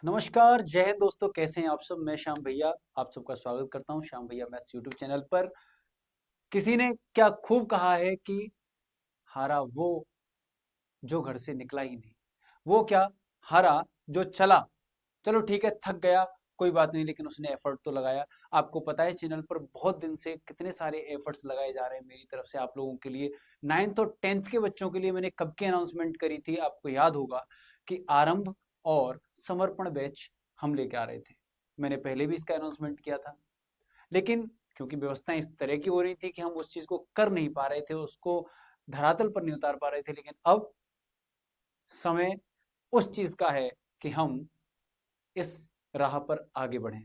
नमस्कार, जय हिंद दोस्तों। कैसे हैं आप सब? मैं श्याम भैया आप सबका स्वागत करता हूं श्याम भैया मैथ्स यूट्यूब चैनल पर। किसी ने क्या खूब कहा है कि हारा वो जो घर से निकला ही नहीं। वो क्या? हारा जो चला। चलो ठीक है, थक गया, कोई बात नहीं, लेकिन उसने एफर्ट तो लगाया। आपको पता है चैनल पर बहुत दिन से कितने सारे एफर्ट्स लगाए जा रहे हैं मेरी तरफ से आप लोगों के लिए। 9th और 10th के बच्चों के लिए मैंने कब की अनाउंसमेंट करी थी, आपको याद होगा कि आरंभ और समर्पण बैच हम लेके आ रहे थे। मैंने पहले भी इसका अनाउंसमेंट किया था, लेकिन क्योंकि व्यवस्थाएं इस तरह की हो रही थी कि हम उस चीज को कर नहीं पा रहे थे, उसको धरातल पर नहीं उतार पा रहे थे। लेकिन अब समय उस चीज का है कि हम इस राह पर आगे बढ़ें।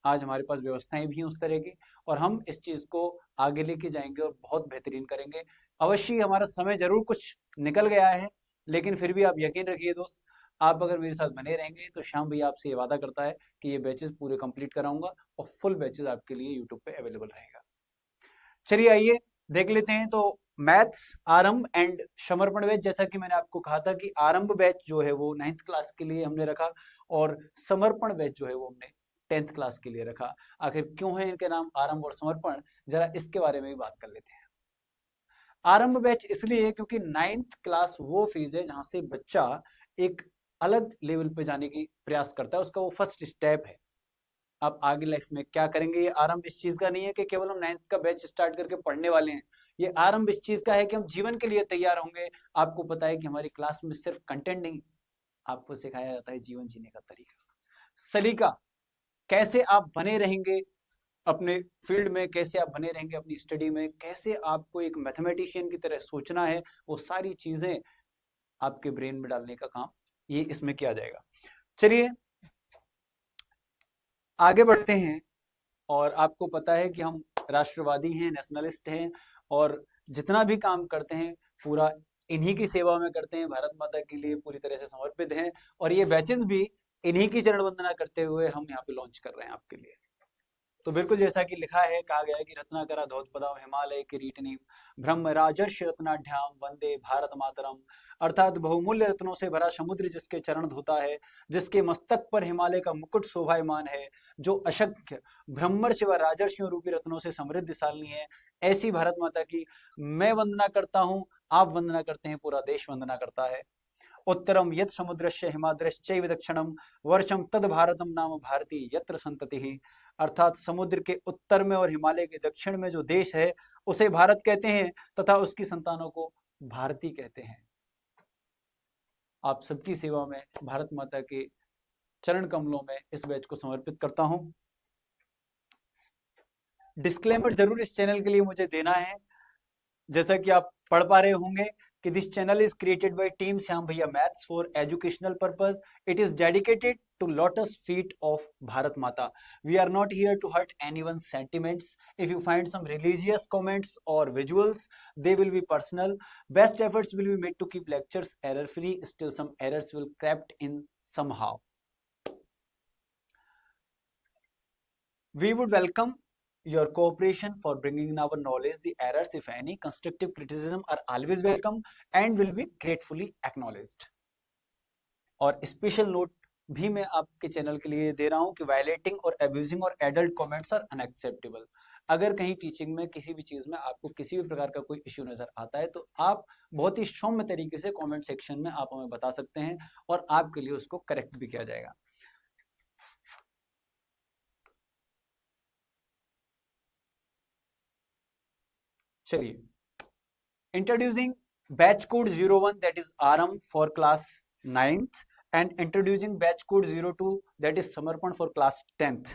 आज हमारे पास व्यवस्थाएं भी हैं उस तरह की, और हम इस चीज को आगे लेके जाएंगे और बहुत बेहतरीन करेंगे। अवश्य ही हमारा समय जरूर कुछ निकल गया है, लेकिन फिर भी आप यकीन रखिए दोस्त, आप अगर मेरे साथ बने रहेंगे तो श्याम भैया आपसे ये वादा करता है कि ये बैचेस पूरे कंप्लीट कराऊंगा और फुल बैचेस आपके लिए यूट्यूब पे अवेलेबल रहेगा। चलिए आइए देख लेते हैं। तो मैथ्स आरंभ एंड समर्पण बैच, जैसा कि मैंने आपको कहा था कि आरंभ बैच जो है वो 9th क्लास के लिए हमने रखा, और समर्पण बैच जो है वो हमने 10th क्लास के लिए रखा। आखिर क्यों है इनके नाम आरंभ और समर्पण, जरा इसके बारे में भी बात कर लेते हैं। आरंभ बैच इसलिए है क्योंकि 9th क्लास वो फेज है जहां से बच्चा एक अलग लेवल पे जाने की प्रयास करता है, उसका वो फर्स्ट स्टेप है। आप आगे लाइफ में क्या करेंगे, ये आरंभ इस चीज का नहीं है कि केवल हम 9th का बैच स्टार्ट करके पढ़ने वाले हैं। ये आरंभ इस चीज का है कि हम जीवन के लिए तैयार होंगे। आपको पता है कि हमारी क्लास में सिर्फ कंटेंट नहीं, आपको सिखाया जाता है जीवन जीने का तरीका, सलीका। कैसे आप बने रहेंगे अपने फील्ड में, कैसे आप बने रहेंगे अपनी स्टडी में, कैसे आपको एक मैथमेटिशियन की तरह सोचना है, वो सारी चीजें आपके ब्रेन में डालने का काम ये इसमें किया जाएगा। चलिए आगे बढ़ते हैं। और आपको पता है कि हम राष्ट्रवादी हैं, नेशनलिस्ट हैं, और जितना भी काम करते हैं पूरा इन्हीं की सेवा में करते हैं, भारत माता के लिए पूरी तरह से समर्पित हैं। और ये बैचेस भी इन्हीं की चरण वंदना करते हुए हम यहाँ पे लॉन्च कर रहे हैं आपके लिए। तो बिल्कुल जैसा कि लिखा है, कहा गया है कि रत्नाकरा धौतपदाम हिमालय किरीटिनी ब्रह्म राजर्षि रत्नाढ्याम वंदे भारत मातरम। अर्थात बहुमूल्य रत्नों से भरा समुद्र जिसके चरण धोता है, जिसके मस्तक पर हिमालय का मुकुट शोभायमान है, जो असंख्य ब्रह्मर्षि व राजर्षियों रूपी रत्नों से समृद्धशालिनी है, ऐसी भारत माता की मैं वंदना करता हूँ, आप वंदना करते हैं, पूरा देश वंदना करता है। उत्तरम यत् समुद्रस्य हिमाद्रश्चैव दक्षिणम वर्षम तद भारतम नाम भारती यत्र संतति। अर्थात समुद्र के उत्तर में और हिमालय के दक्षिण में जो देश है उसे भारत कहते हैं, तथा उसकी संतानों को भारती कहते हैं। आप सबकी सेवा में भारत माता के चरण कमलों में इस बैच को समर्पित करता हूं। डिस्क्लेमर जरूर इस चैनल के लिए मुझे देना है। जैसा कि आप पढ़ पा रहे होंगे कि this channel is created by team Shyam भैया maths for educational purpose. It is dedicated to lotus feet of Bharat Mata. We are not here to hurt anyone's sentiments. If you find some religious comments or visuals, they will be personal. Best efforts will be made to keep lectures error free. Still some errors will crept in somehow. We would welcome your cooperation for bringing in our knowledge the errors, if any. Constructive criticism are always welcome and will be gratefully acknowledged. और special note भी मैं आपके channel के लिए दे रहा हूं कि violating और अब्यूजिंग और एडल्ट कमेंट्स आर अनएक्सेप्टेबल। अगर कहीं टीचिंग में किसी भी चीज में आपको किसी भी प्रकार का कोई इश्यू नजर आता है तो आप बहुत ही सौम्य तरीके से कमेंट सेक्शन में आप हमें बता सकते हैं, और आपके लिए उसको करेक्ट भी किया जाएगा। चलिए, introducing batch code 01, that is Aram for class 9th, and introducing batch code 02, that is Samarpan for class 10th.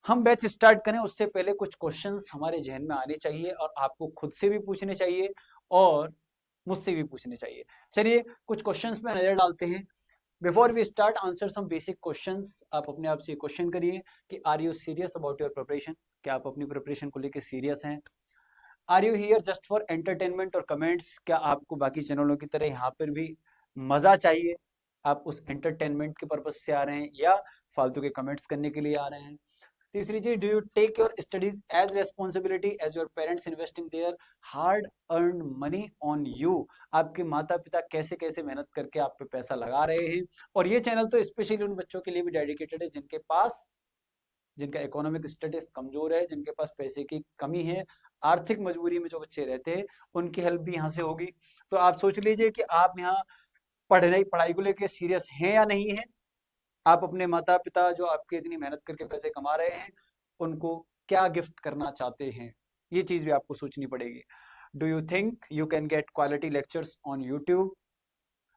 हम बैच स्टार्ट करें उससे पहले कुछ क्वेश्चंस हमारे जहन में आने चाहिए, और आपको खुद से भी पूछने चाहिए और मुझसे भी पूछने चाहिए। चलिए कुछ क्वेश्चंस पे नजर डालते हैं। Before we start answer some basic questions. आप अपने आप से क्वेश्चन करिए कि are you serious about your preparation? क्या आप अपनी प्रिपरेशन को लेकर सीरियस हैं? Are you here just for entertainment और कमेंट्स? क्या आपको बाकी चैनलों की तरह यहाँ पर भी मजा चाहिए? आप उस एंटरटेनमेंट के पर्पज से आ रहे हैं या फालतू के कमेंट्स करने के लिए आ रहे हैं? तीसरी चीज, do you take your studies as responsibility as your parents investing their hard earn money on you. आपके माता पिता कैसे कैसे मेहनत करके आप पे पैसा लगा रहे हैं। और ये चैनल तो स्पेशली उन बच्चों के लिए भी डेडिकेटेड है जिनका इकोनॉमिक स्टेटस कमजोर है, जिनके पास पैसे की कमी है, आर्थिक मजबूरी में जो बच्चे रहते हैं, उनकी हेल्प भी यहाँ से होगी। तो आप सोच लीजिए कि आप यहाँ पढ़ाई को लेकर सीरियस हैं या नहीं है। आप अपने माता पिता जो आपके इतनी मेहनत करके पैसे कमा रहे हैं, उनको क्या गिफ्ट करना चाहते हैं, ये चीज भी आपको सोचनी पड़ेगी। Do you think you can get quality lectures on YouTube?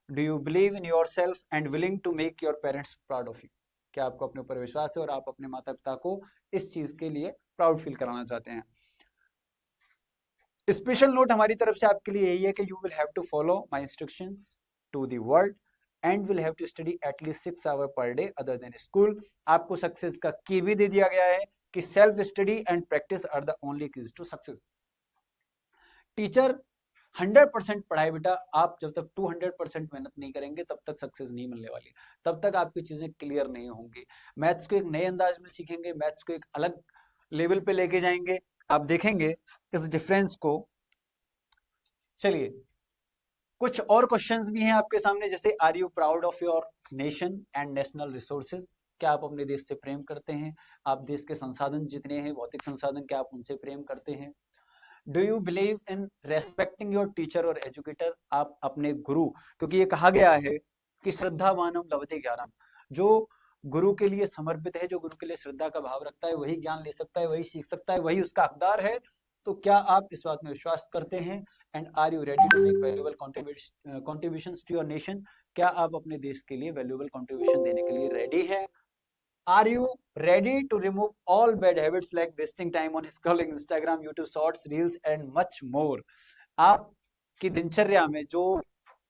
Do you believe in yourself and willing to make your parents proud of you? क्या आपको अपने ऊपर विश्वास है और आप अपने माता पिता को इस चीज के लिए प्राउड फील कराना चाहते हैं? स्पेशल नोट हमारी तरफ से आपके लिए यही है कि you will have to follow my instructions to the world and will have to study at least 6 hour per day other than school. आपको सक्सेस का की भी दे दिया गया है कि self study and practice are the only keys to success. Teacher 100% पढ़ाए बेटा, आप जब तक 200% मेहनत नहीं करेंगे तब तक सक्सेस नहीं मिलने वाली, तब तक आपकी चीजें क्लियर नहीं होंगी। मैथ्स को एक नए अंदाज में सीखेंगे, मैथ्स को एक अलग लेवल पे लेके जाएंगे, आप देखेंगे इस डिफरेंस को। चलिए, कुछ और क्वेश्चंस भी हैं आपके सामने, जैसे are you proud of your nation and national resources? क्या आप अपने देश से प्रेम करते हैं? आप देश के संसाधन जितने हैं, भौतिक संसाधन, क्या आप उनसे प्रेम करते हैं? Do you believe in respecting your teacher और एजुकेटर? आप अपने गुरु, क्योंकि ये कहा गया है कि श्रद्धावानम लभते ज्ञानम, जो गुरु के लिए समर्पित है, जो गुरु के लिए श्रद्धा का भाव रखता है, वही ज्ञान ले सकता है, वही सीख सकता है, वही उसका हकदार है। तो क्या आप इस बात में विश्वास करते हैं? And are you ready to make valuable contributions to your nation? क्या आप अपने देश के लिए वैल्यूएबल कॉन्ट्रीब्यूशन देने के लिए रेडी है? Are you ready to remove all bad habits like wasting time on scrolling Instagram, YouTube Shorts, Reels and much more? आपकी दिनचर्या में जो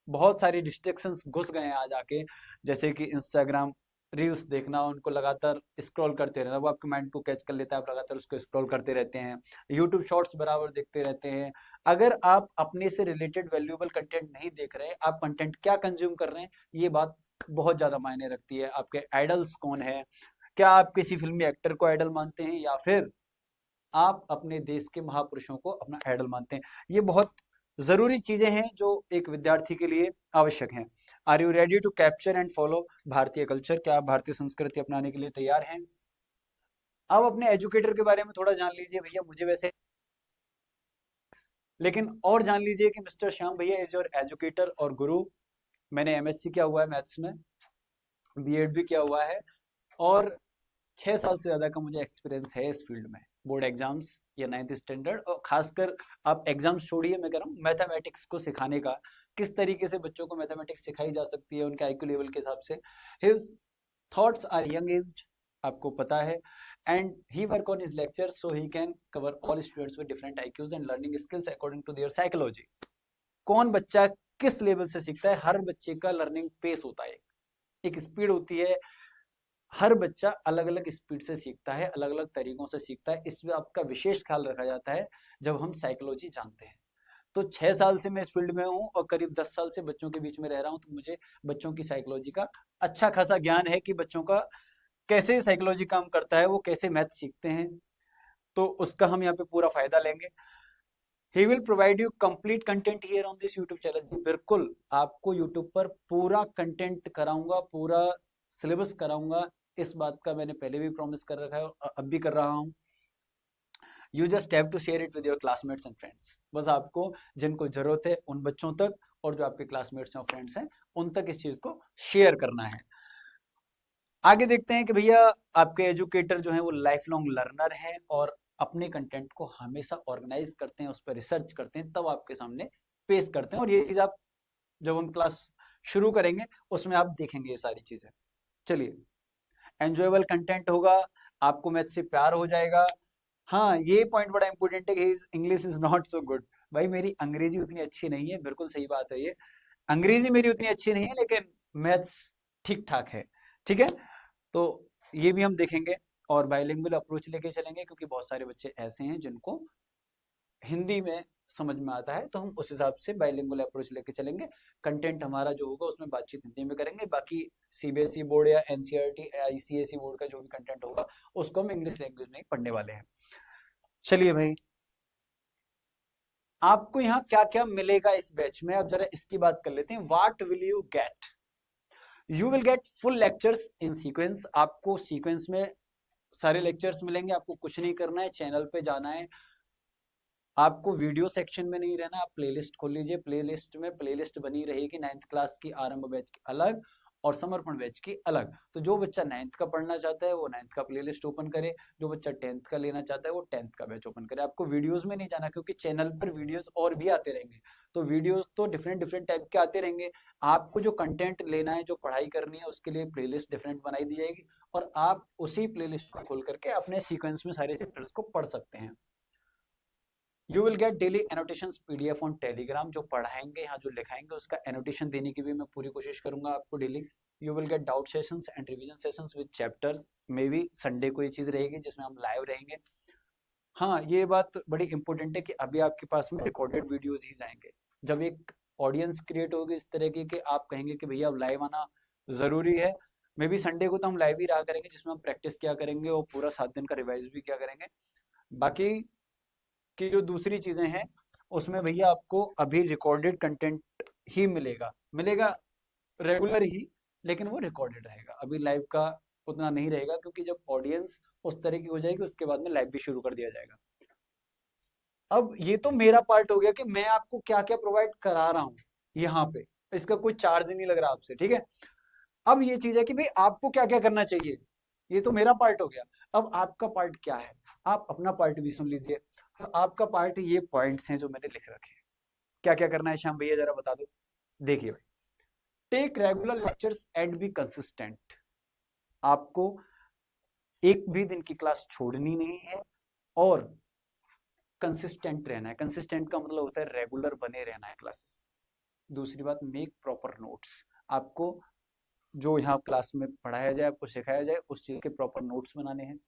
बहुत सारी डिस्ट्रैक्शंस घुस गए हैं आज आके, जैसे कि इंस्टाग्राम रील्स देखना, उनको लगातार स्क्रॉल करते रहना, वो आपके माइंड को कैच कर लेता है, आप लगातार उसको स्क्रॉल करते रहते हैं, यूट्यूब शॉर्ट्स बराबर देखते रहते हैं। अगर आप अपने से रिलेटेड वैल्यूएबल कंटेंट नहीं देख रहे हैं, आप कंटेंट क्या कंज्यूम कर रहे हैं, ये बात बहुत ज्यादा मायने रखती है। आपके आइडल्स कौन है? क्या आप किसी फिल्मी एक्टर को आइडल मानते हैं, या फिर आप अपने देश के महापुरुषों को अपना आइडल मानते हैं? ये बहुत जरूरी चीजें हैं जो एक विद्यार्थी के लिए आवश्यक हैं। Are you ready to capture and follow भारतीय कल्चर? क्या आप भारतीय संस्कृति अपनाने के लिए तैयार हैं? अब अपने एजुकेटर के बारे में थोड़ा जान लीजिए भैया, मुझे वैसे, लेकिन और जान लीजिए कि मिस्टर श्याम भैया इज योर एजुकेटर और गुरु। मैंने एमएससी किया हुआ है मैथ्स में, बीएड भी किया हुआ है, और 6 साल से ज्यादा का मुझे एक्सपीरियंस है इस फील्ड में, बोर्ड एग्जाम्स या 9th स्टैंडर्ड, और खासकर आप एग्जाम्स छोड़िए, मैं कह रहा हूँ मैथमेटिक्स को सिखाने का, किस तरीके से बच्चों को मैथमेटिक्स सिखाई जा सकती है उनके आईक्यू लेवल के हिसाब से। His thoughts are young aged, आपको पता है, and he work on his lecture so he can cover all students with different IQs and learning skills according to their psychology. कौन बच्चा किस लेवल से सीखता है, हर बच्चे का लर्निंग पेस होता है, एक स्पीड होती है, हर बच्चा अलग अलग स्पीड से सीखता है, अलग अलग तरीकों से सीखता है, इस बात का विशेष ख्याल रखा जाता है जब हम साइकोलॉजी जानते हैं। तो 6 साल से मैं इस फील्ड में हूँ और करीब 10 साल से बच्चों के बीच में रह रहा हूँ, तो मुझे बच्चों की साइकोलॉजी का अच्छा खासा ज्ञान है कि बच्चों का कैसे साइकोलॉजी काम करता है, वो कैसे मैथ सीखते हैं, तो उसका हम यहाँ पे पूरा फायदा लेंगे। He will provide you complete content here on this YouTube channel. जी बिल्कुल, आपको यूट्यूब पर पूरा कंटेंट कराऊंगा, पूरा सिलेबस कराऊंगा, इस बात का मैंने पहले भी प्रॉमिस कर रखा है और अब भी कर रहा हूँ। You just have to share it with your classmates and friends. बस आपको जिनको जरूरत है उन बच्चों तक, और जो आपके क्लासमेट्स और फ्रेंड्स हैं उन तक इस चीज को शेयर करना है। आगे देखते हैं कि भैया आपके एजुकेटर जो है वो लाइफ लॉन्ग लर्नर है और अपने कंटेंट को हमेशा ऑर्गेनाइज करते हैं, उस पर रिसर्च करते हैं, तब आपके सामने पेश करते हैं, और ये चीज आप जब हम क्लास शुरू करेंगे उसमें आप देखेंगे ये सारी चीजें। चलिए, एंजॉयबल कंटेंट होगा, आपको मैथ से प्यार हो जाएगा। हाँ, ये पॉइंट बड़ा इंपॉर्टेंट है कि English is not so good. भाई मेरी अंग्रेजी उतनी अच्छी नहीं है, बिल्कुल सही बात है ये, अंग्रेजी मेरी उतनी अच्छी नहीं है, लेकिन मैथ्स ठीक ठाक है। ठीक है, तो ये भी हम देखेंगे और बाइलिंगुअल अप्रोच लेके चलेंगे, क्योंकि बहुत सारे बच्चे ऐसे हैं जिनको हिंदी में समझ में आता है तो हम उस हिसाब से बाइलिंगुअल अप्रोच लेके चलेंगे। कंटेंट हमारा जो होगा उसमें बातचीत हिंदी में करेंगे, बाकी सीबीएसई बोर्ड या एनसीईआरटी आईसीएसई बोर्ड का जो भी कंटेंट होगा उसको हम इंग्लिश लैंग्वेज में ही पढ़ने वाले हैं। चलिए भाई, आपको यहाँ क्या क्या मिलेगा इस बैच में, अब जरा इसकी बात कर लेते हैं। What will you get? You will get full lectures in sequence. आपको सीक्वेंस में सारे लेक्चर्स मिलेंगे, आपको कुछ नहीं करना है, चैनल पे जाना है, आपको वीडियो सेक्शन में नहीं रहना, आप प्लेलिस्ट खोल लीजिए, प्लेलिस्ट में प्लेलिस्ट बनी रहेगी 9th क्लास की आरंभ बैच की अलग और समर्पण बैच की अलग। तो जो बच्चा 9th का पढ़ना चाहता है वो 9th का प्लेलिस्ट ओपन करे, जो बच्चा 10th का लेना चाहता है वो 10th का बैच ओपन करे। आपको वीडियोस में नहीं जाना, क्योंकि चैनल पर वीडियोस और भी आते रहेंगे, तो वीडियोस तो डिफरेंट डिफरेंट टाइप के आते रहेंगे। आपको जो कंटेंट लेना है, जो पढ़ाई करनी है, उसके लिए प्लेलिस्ट डिफरेंट बनाई दी जाएगी और आप उसी प्लेलिस्ट को खोल करके अपने सीक्वेंस में सारे चैप्टर्स को पढ़ सकते हैं। You will get daily annotation PDF on Telegram. जो पढ़ाएंगे यहाँ जो लिखाएंगे उसका एनोटेशन देने की भी मैं पूरी कोशिश करूंगा आपको daily. You will get doubt sessions and revision sessions with chapters. May be Sunday को ये चीज रहेगी जिसमें हम लाइव रहेंगे। हाँ, ये बात बड़ी इंपॉर्टेंट है कि अभी आपके पास में रिकॉर्डेड वीडियोज ही जाएंगे। जब एक ऑडियंस क्रिएट होगी इस तरह की कि आप कहेंगे कि भैया अब लाइव आना जरूरी है, मे बी संडे को तो हम लाइव ही रहा करेंगे, जिसमें हम प्रैक्टिस क्या करेंगे और पूरा 7 दिन का रिवाइज भी क्या करेंगे। बाकी की जो दूसरी चीजें हैं उसमें भैया आपको अभी रिकॉर्डेड कंटेंट ही मिलेगा, मिलेगा रेगुलर ही, लेकिन वो रिकॉर्डेड रहेगा। अभी लाइव का उतना नहीं रहेगा, क्योंकि जब ऑडियंस उस तरह की हो जाएगी उसके बाद में लाइव भी शुरू कर दिया जाएगा। अब ये तो मेरा पार्ट हो गया कि मैं आपको क्या क्या प्रोवाइड करा रहा हूँ यहाँ पे, इसका कोई चार्ज नहीं लग रहा आपसे, ठीक है। अब ये चीज है कि भाई आपको क्या क्या करना चाहिए, ये तो मेरा पार्ट हो गया। अब आपका पार्ट क्या है, आप अपना पार्ट भी सुन लीजिए। आपका पार्ट ये पॉइंट्स हैं जो मैंने लिख रखे हैं। क्या क्या करना है श्याम भैया जरा बता दो। देखिए भाई, take regular lectures and be consistent. आपको एक भी दिन की क्लास छोड़नी नहीं है और कंसिस्टेंट रहना है। कंसिस्टेंट का मतलब होता है रेगुलर बने रहना है क्लास। दूसरी बात, मेक प्रॉपर नोट्स। आपको जो यहाँ क्लास में पढ़ाया जाए, आपको सिखाया जाए, उस चीज के प्रॉपर नोट्स बनाने हैं।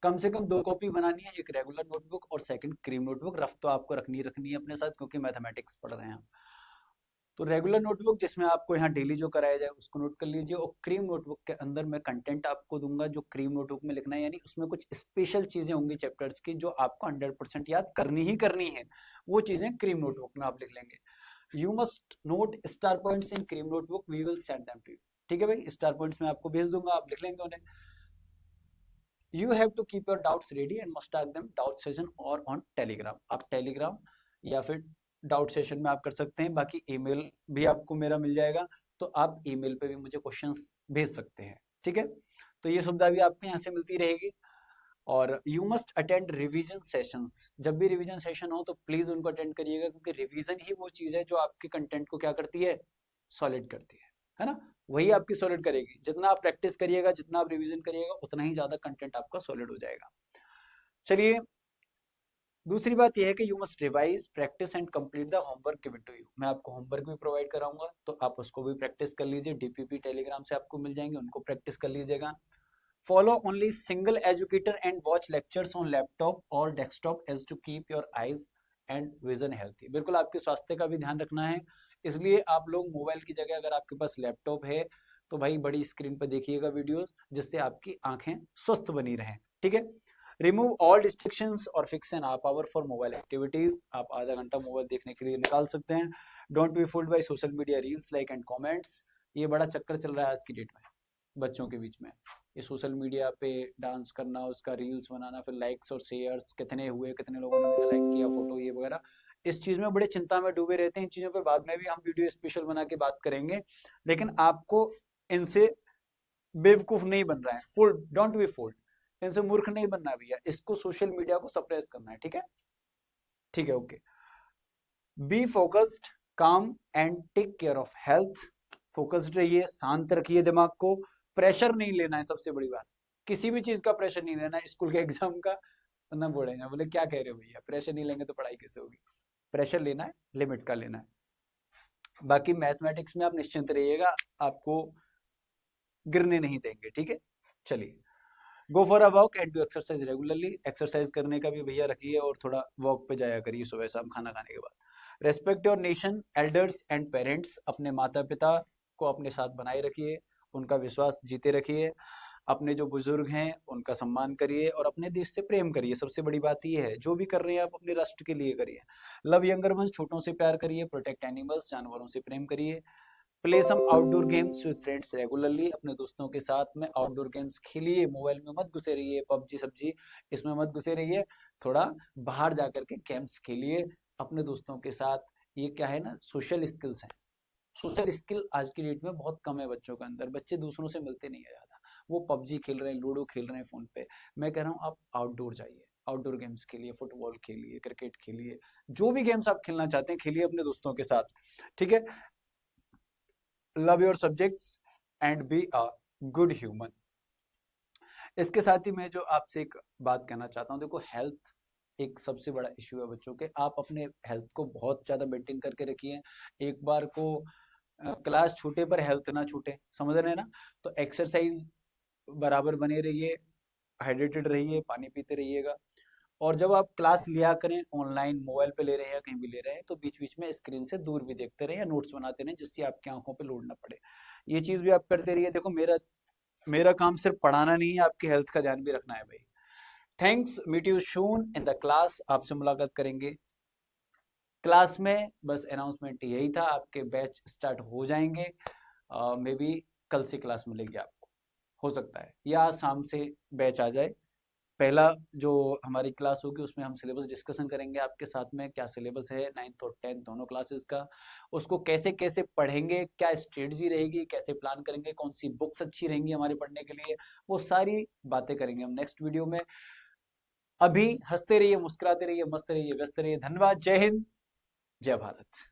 कम से कम 2 कॉपी बनानी है, एक रेगुलर नोटबुक और सेकंड क्रीम नोटबुक। रफ तो आपको रखनी है अपने साथ, क्योंकि मैथमेटिक्स पढ़ रहे हैं हम। तो रेगुलर नोटबुक जिसमें आपको यहाँ डेली जो कराया जाए उसको नोट कर लीजिए, और क्रीम नोटबुक के अंदर मैं कंटेंट आपको दूंगा जो क्रीम नोटबुक में लिखना है, यानी उसमें कुछ स्पेशल चीजें होंगी चैप्टर्स की जो आपको 100% याद करनी ही करनी है। वो चीजें क्रीम नोटबुक में आप लिख लेंगे। You must note star points in cream notebook, we will send them to you. ठीक है भाई, स्टार पॉइंट्स में आपको भेज दूंगा, आप लिख लेंगे उन्हें। You have to keep your doubts ready and must ask them doubt session और ऑन टेलीग्राम। आप टेलीग्राम या फिर डाउट सेशन में आप कर सकते हैं, बाकी ईमेल भी आपको मेरा मिल जाएगा, तो आप ईमेल पे भी मुझे क्वेश्चंस भेज सकते हैं। ठीक है, तो ये सुविधा भी आपको यहाँ से मिलती रहेगी। और you must attend revision sessions. जब भी रिवीजन सेशन हो तो प्लीज उनको अटेंड करिएगा, क्योंकि रिवीजन ही वो चीज है जो आपके कंटेंट को क्या करती है, सॉलिड करती है ना। वही आपकी सॉलिड करेगी। जितना आप प्रैक्टिस करिएगा, जितना आप रिवीजन करिएगा, उतना ही ज्यादा कंटेंट आपका सॉलिड हो जाएगा। चलिए, दूसरी बात यह है कि you must revise practice and complete the homework given to you. मैं आपको होमवर्क भी प्रोवाइड कराऊंगा, तो आप उसको भी प्रैक्टिस कर लीजिए। डीपीपी टेलीग्राम से आपको मिल जाएंगे, उनको प्रैक्टिस कर लीजिएगा। Follow only single educator and watch lectures on laptop और desktop as to keep your eyes and vision healthy. बिल्कुल आपके स्वास्थ्य का भी ध्यान रखना है, इसलिए आप लोग मोबाइल की जगह अगर आपके पास लैपटॉप है तो भाई बड़ी स्क्रीन पर देखिएगा वीडियोस, जिससे आपकी आंखें स्वस्थ बनी रहें। ठीक है। रिमूव ऑल डिस्ट्रिक्शंस और fix N half hour for mobile activities. आप आधा घंटा मोबाइल देखने के लिए निकाल सकते हैं। Don't be fooled by social media reels like and comments. ये बड़ा चक्कर चल रहा है आज की डेट में बच्चों के बीच में, ये सोशल मीडिया पे डांस करना, उसका रील्स बनाना, फिर लाइक्स और शेयर्स कितने हुए, कितने लोगों ने मेरा लाइक किया फोटो, ये वगैरह। इस चीज में बड़े चिंता में डूबे रहते हैं। इन चीजों पे बाद में भी हम वीडियो स्पेशल बना के बात करेंगे, लेकिन आपको इनसे बेवकूफ नहीं बन रहा है, फुल डोंट बी फुल्ड, इनसे मूर्ख नहीं बनना है भैया। इसको सोशल मीडिया को सप्रेस करना है। ठीक है, ठीक है, okay. Be focused, calm and take care of health. Focused रहिए, शांत रखिए दिमाग को। प्रेशर नहीं लेना है, सबसे बड़ी बात। किसी भी चीज का प्रेशर नहीं लेना है, स्कूल के एग्जाम का ना बोलेंगे, बोले क्या कह रहे हो भैया, प्रेशर नहीं लेंगे तो पढ़ाई कैसे होगी। प्रेशर लेना है, लिमिट का लेना है। बाकी मैथमेटिक्स में आप निश्चिंत रहिएगा, आपको गिरने नहीं देंगे। ठीक है, चलिए। Go for a walk and do exercise regularly. Exercise करने का भी भैया रखिए और थोड़ा वॉक पे जाया करिए सुबह शाम खाना खाने के बाद। Respect your nation elders and parents. अपने माता पिता को अपने साथ बनाए रखिए, उनका विश्वास जीते रखिए। अपने जो बुजुर्ग हैं उनका सम्मान करिए और अपने देश से प्रेम करिए। सबसे बड़ी बात ये है, जो भी कर रहे हैं आप अपने राष्ट्र के लिए करिए। लव यंगर वंस, छोटों से प्यार करिए। प्रोटेक्ट एनिमल्स, जानवरों से प्रेम करिए। Play some outdoor games with friends regularly. अपने दोस्तों के साथ में आउटडोर गेम्स खेलिए। मोबाइल में मत घुसे रहिए, पबजी सब्जी इसमें मत घुसे रहिए। थोड़ा बाहर जाकर के गेम्स खेलिए अपने दोस्तों के साथ। ये क्या है ना, सोशल स्किल्स हैं। सोशल स्किल आज की डेट में बहुत कम है बच्चों के अंदर। बच्चे दूसरों से मिलते नहीं है ज्यादा, वो पबजी खेल रहे हैं, लूडो खेल रहे हैं फोन पे। मैं कह रहा हूँ आप आउटडोर जाइए, आउटडोर गेम्स खेलिए, फुटबॉल खेलिए, क्रिकेट खेलिए, जो भी गेम्स आप खेलना चाहते हैं खेलिए अपने दोस्तों के साथ। ठीक है। Love your subjects and be a good human. इसके साथ ही मैं जो आपसे एक बात कहना चाहता हूँ, देखो हेल्थ एक सबसे बड़ा इश्यू है बच्चों के। आप अपने हेल्थ को बहुत ज़्यादा मेंटेन करके रखिए। एक बार को क्लास छूटे पर हेल्थ ना छूटे, समझ रहे हैं ना। तो एक्सरसाइज बराबर बने रहिए, हाइड्रेटेड रहिए, पानी पीते रहिएगा। और जब आप क्लास लिया करें, ऑनलाइन मोबाइल पे ले रहे हैं या कहीं भी ले रहे हैं, तो बीच बीच में स्क्रीन से दूर भी देखते रहें या नोट्स बनाते रहें, जिससे आपकी आंखों पे लोड ना पड़े। ये चीज़ भी आप करते रहिए। देखो मेरा मेरा काम सिर्फ पढ़ाना नहीं है, आपकी हेल्थ का ध्यान भी रखना है भाई। Thanks, meet you soon in the class. आपसे मुलाकात करेंगे क्लास में। बस अनाउंसमेंट यही था, आपके बैच स्टार्ट हो जाएंगे। मे बी कल से क्लास मिलेगी आपको, हो सकता है, या शाम से बैच आ जाए। पहला जो हमारी क्लास होगी उसमें हम सिलेबस डिस्कशन करेंगे आपके साथ में, क्या सिलेबस है 9th और 10th दोनों क्लासेस का, उसको कैसे कैसे पढ़ेंगे, क्या स्ट्रेटजी रहेगी, कैसे प्लान करेंगे, कौन सी बुक्स अच्छी रहेंगी हमारे पढ़ने के लिए, वो सारी बातें करेंगे हम नेक्स्ट वीडियो में। अभी हंसते रहिए, मुस्कुराते रहिए, मस्त रहिए, व्यस्त रहिए। धन्यवाद। जय हिंद, जय भारत।